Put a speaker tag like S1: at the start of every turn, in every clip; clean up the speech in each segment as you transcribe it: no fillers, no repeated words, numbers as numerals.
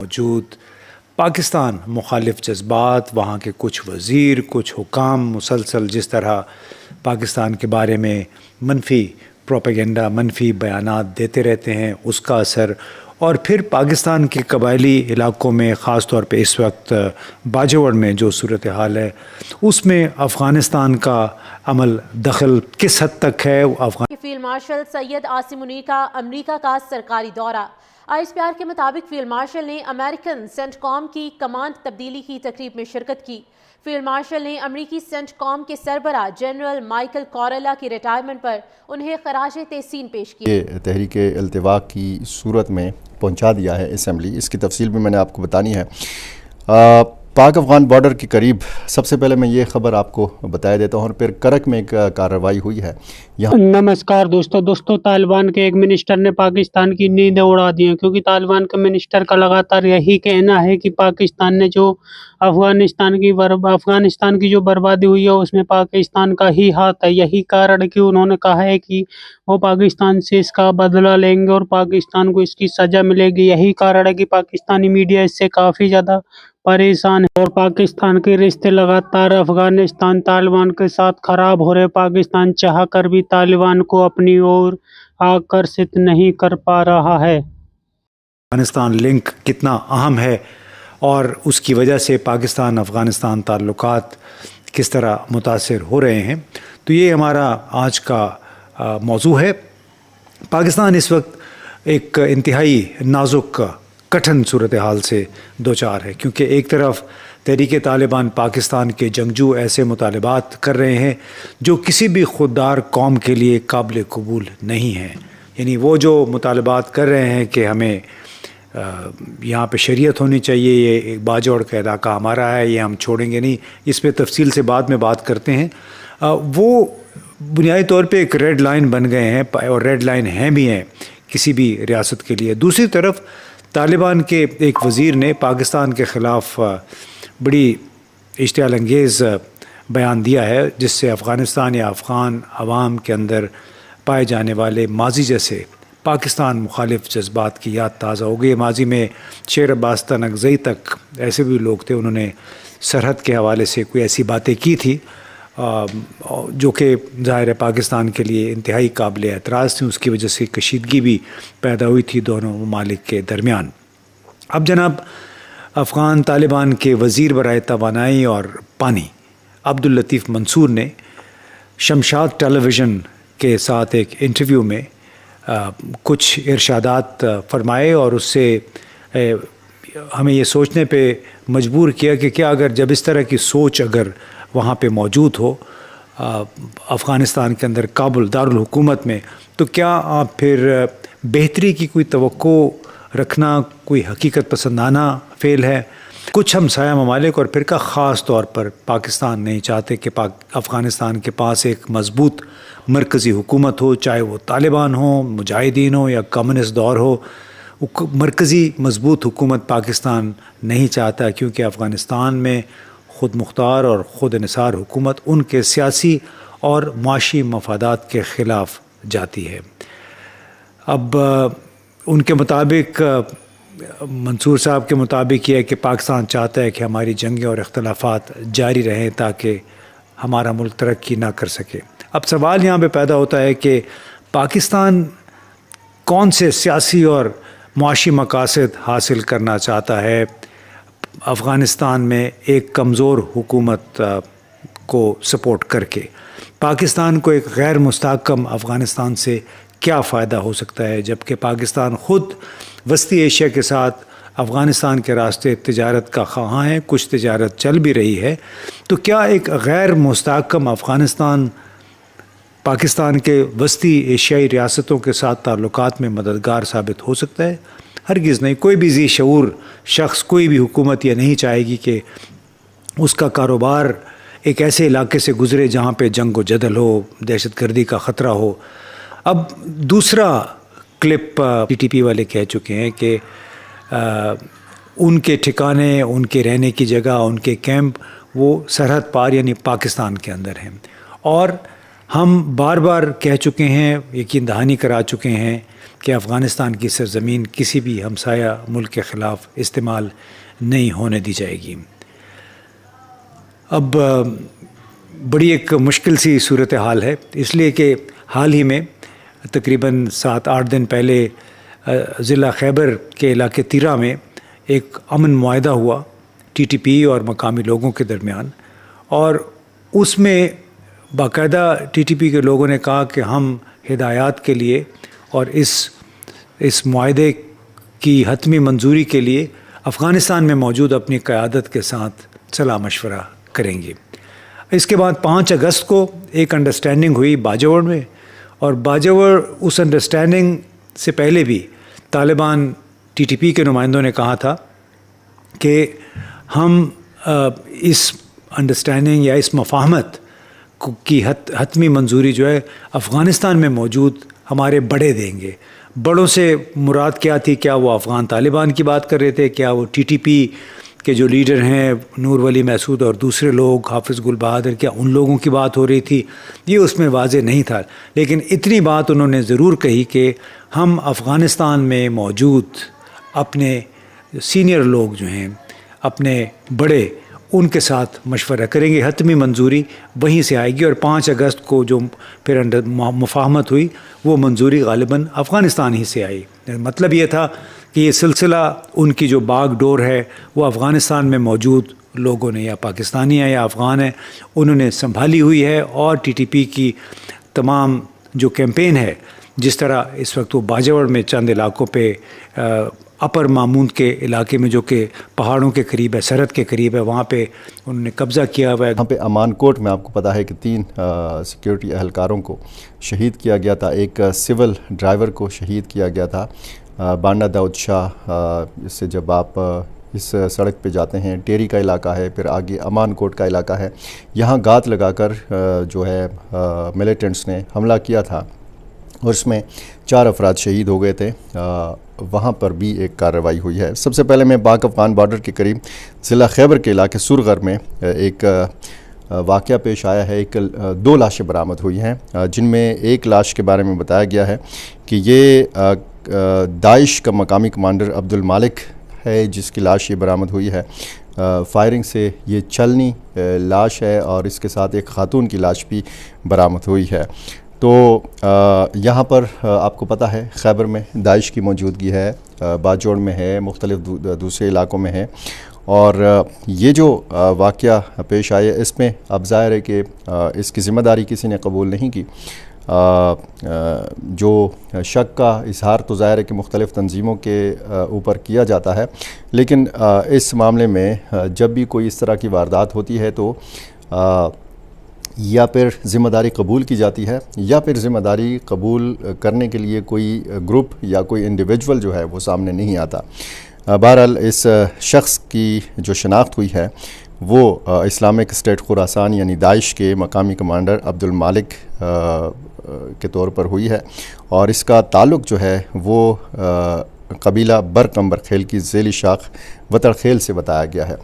S1: موجود پاکستان مخالف جذبات، وہاں کے کچھ وزیر، کچھ حکام مسلسل جس طرح پاکستان کے بارے میں منفی پروپیگنڈا، منفی بیانات دیتے رہتے ہیں، اس کا اثر، اور پھر پاکستان کے قبائلی علاقوں میں خاص طور پہ اس وقت باجوڑ میں جو صورتحال ہے، اس میں افغانستان کا عمل دخل کس حد تک ہے؟
S2: فیلڈ مارشل سید عاصم منیر کا امریکہ کا سرکاری دورہ۔ ISPR کے مطابق فیلڈ مارشل نے امریکن سینٹ کام کی کمانڈ تبدیلی کی تقریب میں شرکت کی۔ فیلڈ مارشل نے امریکی سینٹ کام کے سربراہ جنرل مائیکل کوریلا کی ریٹائرمنٹ پر انہیں خراج تحسین پیش کی۔
S3: یہ تحریک التوا کی صورت میں پہنچا دیا ہے اسمبلی، اس کی تفصیل بھی میں نے آپ کو بتانی ہے۔ پاک افغان بارڈر کے قریب سب سے پہلے میں یہ خبر آپ کو بتایا دیتا ہوں، اور پھر کرک میں ایک کارروائی ہوئی ہے یہاں۔
S4: نمسکار دوستو، طالبان کے ایک منسٹر نے پاکستان کی نیندیں اڑا دی ہیں، کیونکہ طالبان کے منسٹر کا لگاتار یہی کہنا ہے کہ پاکستان نے جو افغانستان کی جو بربادی ہوئی ہے اس میں پاکستان کا ہی ہاتھ ہے۔ یہی کارن کہ انہوں نے کہا ہے کہ وہ پاکستان سے اس کا بدلہ لیں گے اور پاکستان کو اس کی سزا ملے گی۔ یہی کارن ہے کہ پاکستانی میڈیا اس سے کافی زیادہ پریشان ہے، اور پاکستان کے رشتے لگاتار افغانستان طالبان کے ساتھ خراب ہو رہے۔ پاکستان چاہ کر بھی طالبان کو اپنی اور آکرشت نہیں کر پا رہا ہے۔
S1: افغانستان لنک کتنا اہم ہے اور اس کی وجہ سے پاکستان افغانستان تعلقات کس طرح متاثر ہو رہے ہیں، تو یہ ہمارا آج کا موضوع ہے۔ پاکستان اس وقت ایک انتہائی نازک کٹھن صورتحال سے دوچار ہے، کیونکہ ایک طرف تحریک طالبان پاکستان کے جنگجو ایسے مطالبات کر رہے ہیں جو کسی بھی خوددار قوم کے لیے قابل قبول نہیں ہیں۔ یعنی وہ جو مطالبات کر رہے ہیں کہ ہمیں یہاں پہ شریعت ہونی چاہیے، یہ باجوڑ کا علاقہ ہمارا ہے، یہ ہم چھوڑیں گے نہیں، اس پہ تفصیل سے بعد میں بات کرتے ہیں، وہ بنیادی طور پہ ایک ریڈ لائن بن گئے ہیں، اور ریڈ لائن ہیں بھی ہیں کسی بھی ریاست کے لیے۔ دوسری طرف طالبان کے ایک وزیر نے پاکستان کے خلاف بڑی اشتعال انگیز بیان دیا ہے، جس سے افغانستان یا افغان عوام کے اندر پائے جانے والے ماضی جیسے پاکستان مخالف جذبات کی یاد تازہ ہو گئی۔ ماضی میں شیر عباس تنگزئی تک ایسے بھی لوگ تھے، انہوں نے سرحد کے حوالے سے کوئی ایسی باتیں کی تھی جو کہ ظاہر ہے پاکستان کے لیے انتہائی قابل اعتراض تھیں، اس کی وجہ سے کشیدگی بھی پیدا ہوئی تھی دونوں ممالک کے درمیان۔ اب جناب افغان طالبان کے وزیر برائے توانائی اور پانی عبداللطیف منصور نے شمشاد ٹیلی ویژن کے ساتھ ایک انٹرویو میں کچھ ارشادات فرمائے، اور اس سے ہمیں یہ سوچنے پہ مجبور کیا کہ کیا اگر جب اس طرح کی سوچ اگر وہاں پہ موجود ہو افغانستان کے اندر کابل دارالحکومت میں، تو کیا آپ پھر بہتری کی کوئی توقع رکھنا کوئی حقیقت پسندانہ فعل ہے؟ کچھ ہمسایہ ممالک اور فرقہ خاص طور پر پاکستان نہیں چاہتے کہ افغانستان کے پاس ایک مضبوط مرکزی حکومت ہو، چاہے وہ طالبان ہو، مجاہدین ہو یا کمیونسٹ دور ہو۔ مرکزی مضبوط حکومت پاکستان نہیں چاہتا، کیونکہ افغانستان میں خود مختار اور خود انحصار حکومت ان کے سیاسی اور معاشی مفادات کے خلاف جاتی ہے۔ اب ان کے مطابق، منصور صاحب کے مطابق یہ ہے کہ پاکستان چاہتا ہے کہ ہماری جنگیں اور اختلافات جاری رہیں تاکہ ہمارا ملک ترقی نہ کر سکے۔ اب سوال یہاں پہ پیدا ہوتا ہے کہ پاکستان کون سے سیاسی اور معاشی مقاصد حاصل کرنا چاہتا ہے افغانستان میں ایک کمزور حکومت کو سپورٹ کر کے؟ پاکستان کو ایک غیر مستحکم افغانستان سے کیا فائدہ ہو سکتا ہے، جبکہ پاکستان خود وسطی ایشیا کے ساتھ افغانستان کے راستے تجارت کا خواہاں ہے، کچھ تجارت چل بھی رہی ہے؟ تو کیا ایک غیر مستحکم افغانستان پاکستان کے وسطی ایشیائی ریاستوں کے ساتھ تعلقات میں مددگار ثابت ہو سکتا ہے؟ ہرگز نہیں۔ کوئی بھی ذی شعور شخص، کوئی بھی حکومت یہ نہیں چاہے گی کہ اس کا کاروبار ایک ایسے علاقے سے گزرے جہاں پہ جنگ و جدل ہو، دہشت گردی کا خطرہ ہو۔ اب دوسرا کلپ ٹی ٹی پی والے کہہ چکے ہیں کہ ان کے ٹھکانے، ان کے رہنے کی جگہ، ان کے کیمپ وہ سرحد پار یعنی پاکستان کے اندر ہیں، اور ہم بار بار کہہ چکے ہیں، یقین دہانی کرا چکے ہیں کہ افغانستان کی سرزمین کسی بھی ہمسایہ ملک کے خلاف استعمال نہیں ہونے دی جائے گی۔ اب بڑی ایک مشکل سی صورتحال ہے، اس لیے کہ حال ہی میں تقریباً 7-8 دن پہلے ضلع خیبر کے علاقے تیرا میں ایک امن معاہدہ ہوا ٹی ٹی پی اور مقامی لوگوں کے درمیان، اور اس میں باقاعدہ ٹی ٹی پی کے لوگوں نے کہا کہ ہم ہدایات کے لیے اور اس معاہدے کی حتمی منظوری کے لیے افغانستان میں موجود اپنی قیادت کے ساتھ صلاح مشورہ کریں گے۔ اس کے بعد 5 اگست کو ایک انڈرسٹینڈنگ ہوئی باجوڑ میں، اور باجوڑ اس انڈرسٹینڈنگ سے پہلے بھی طالبان ٹی ٹی پی کے نمائندوں نے کہا تھا کہ ہم اس انڈرسٹینڈنگ یا اس مفاہمت کی حتمی منظوری جو ہے افغانستان میں موجود ہمارے بڑے دیں گے۔ بڑوں سے مراد کیا تھی؟ کیا وہ افغان طالبان کی بات کر رہے تھے؟ کیا وہ ٹی ٹی پی کے جو لیڈر ہیں نور ولی محسود اور دوسرے لوگ، حافظ گل بہادر، کیا ان لوگوں کی بات ہو رہی تھی؟ یہ اس میں واضح نہیں تھا، لیکن اتنی بات انہوں نے ضرور کہی کہ ہم افغانستان میں موجود اپنے سینئر لوگ جو ہیں، اپنے بڑے، ان کے ساتھ مشورہ کریں گے، حتمی منظوری وہیں سے آئے گی۔ اور 5 اگست کو جو پھر مفاہمت ہوئی، وہ منظوری غالباً افغانستان ہی سے آئی۔ مطلب یہ تھا کہ یہ سلسلہ ان کی جو باغ ڈور ہے وہ افغانستان میں موجود لوگوں نے، یا پاکستانی ہیں یا افغان ہیں، انہوں نے سنبھالی ہوئی ہے، اور ٹی ٹی پی کی تمام جو کیمپین ہے، جس طرح اس وقت وہ باجوڑ میں چند علاقوں پہ اپر ماموند کے علاقے میں جو کہ پہاڑوں کے قریب ہے، سرحد کے قریب ہے، وہاں پہ انہوں نے قبضہ کیا ہوا ہے۔
S3: وہاں پہ امان کوٹ میں آپ کو پتہ ہے کہ 3 سیکیورٹی اہلکاروں کو شہید کیا گیا تھا، ایک سول ڈرائیور کو شہید کیا گیا تھا۔ بانڈا داؤد شاہ سے جب آپ اس سڑک پہ جاتے ہیں، ٹیری کا علاقہ ہے، پھر آگے امان کوٹ کا علاقہ ہے، یہاں گات لگا کر جو ہے ملیٹنٹس نے حملہ کیا تھا، اور اس میں 4 افراد شہید ہو گئے تھے۔ وہاں پر بھی ایک کارروائی ہوئی ہے۔ سب سے پہلے میں پاک افغان بارڈر کے قریب ضلع خیبر کے علاقے سرغر میں ایک واقعہ پیش آیا ہے۔ 2 لاشیں برآمد ہوئی ہیں، جن میں ایک لاش کے بارے میں بتایا گیا ہے کہ یہ داعش کا مقامی کمانڈر عبد المالک ہے، جس کی لاش یہ برآمد ہوئی ہے۔ فائرنگ سے یہ چلنی لاش ہے، اور اس کے ساتھ ایک خاتون کی لاش بھی برآمد ہوئی ہے۔ تو یہاں پر آپ کو پتہ ہے خیبر میں داعش کی موجودگی ہے، باجوڑ میں ہے، مختلف دوسرے علاقوں میں ہے، اور یہ جو واقعہ پیش آئے، اس میں اب ظاہر ہے کہ اس کی ذمہ داری کسی نے قبول نہیں کی۔ جو شک کا اظہار تو ظاہر ہے کہ مختلف تنظیموں کے اوپر کیا جاتا ہے، لیکن اس معاملے میں جب بھی کوئی اس طرح کی واردات ہوتی ہے تو یا پھر ذمہ داری قبول کی جاتی ہے، یا پھر ذمہ داری قبول کرنے کے لیے کوئی گروپ یا کوئی انڈیویجول جو ہے وہ سامنے نہیں آتا۔ بہرحال اس شخص کی جو شناخت ہوئی ہے وہ اسلامک اسٹیٹ خراسان یعنی داعش کے مقامی کمانڈر عبد المالک کے طور پر ہوئی ہے، اور اس کا تعلق جو ہے وہ قبیلہ برکمبر خیل کی ذیلی شاخ وطر خیل سے بتایا گیا ہے۔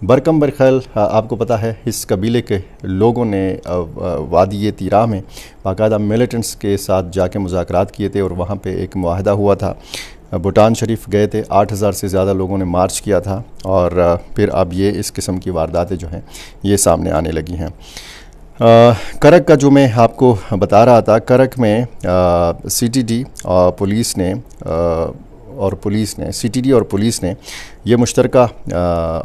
S3: برکمبر خیل آپ کو پتہ ہے اس قبیلے کے لوگوں نے وادی تیرا میں باقاعدہ ملیٹنٹس کے ساتھ جا کے مذاکرات کیے تھے، اور وہاں پہ ایک معاہدہ ہوا تھا۔ بھوٹان شریف گئے تھے، 8000 سے زیادہ لوگوں نے مارچ کیا تھا، اور پھر اب یہ اس قسم کی وارداتیں جو ہیں یہ سامنے آنے لگی ہیں۔ کرک کا جو میں آپ کو بتا رہا تھا، کرک میں سی ٹی ڈی اور پولیس نے یہ مشترکہ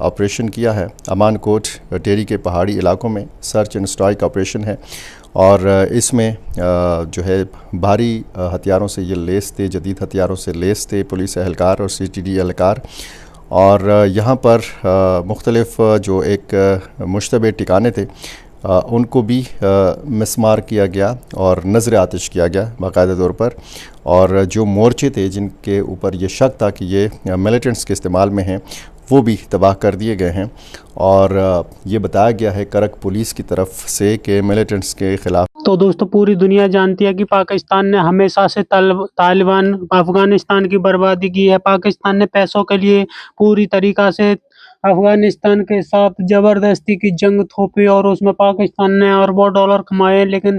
S3: آپریشن کیا ہے۔ امان کوٹ ٹیری کے پہاڑی علاقوں میں سرچ اینڈ اسٹرائک آپریشن ہے، اور اس میں جو ہے بھاری ہتھیاروں سے یہ لیس تھے، جدید ہتھیاروں سے لیس تھے پولیس اہلکار اور سی ٹی ڈی اہلکار، اور یہاں پر مختلف جو ایک مشتبہ ٹھکانے تھے ان کو بھی مسمار کیا گیا اور نظر آتش کیا گیا باقاعدہ طور پر، اور جو مورچے تھے جن کے اوپر یہ شک تھا کہ یہ ملیٹنٹس کے استعمال میں ہیں وہ بھی تباہ کر دیے گئے ہیں، اور یہ بتایا گیا ہے کرک پولیس کی طرف سے کہ ملیٹنٹس کے خلاف۔
S4: تو دوستو پوری دنیا جانتی ہے کہ پاکستان نے ہمیشہ سے طالبان افغانستان کی بربادی کی ہے۔ پاکستان نے پیسوں کے لیے پوری طریقہ سے افغانستان کے ساتھ زبردستی کی جنگ تھوپی، اور اس میں پاکستان نے اربوں ڈالر کمائے، لیکن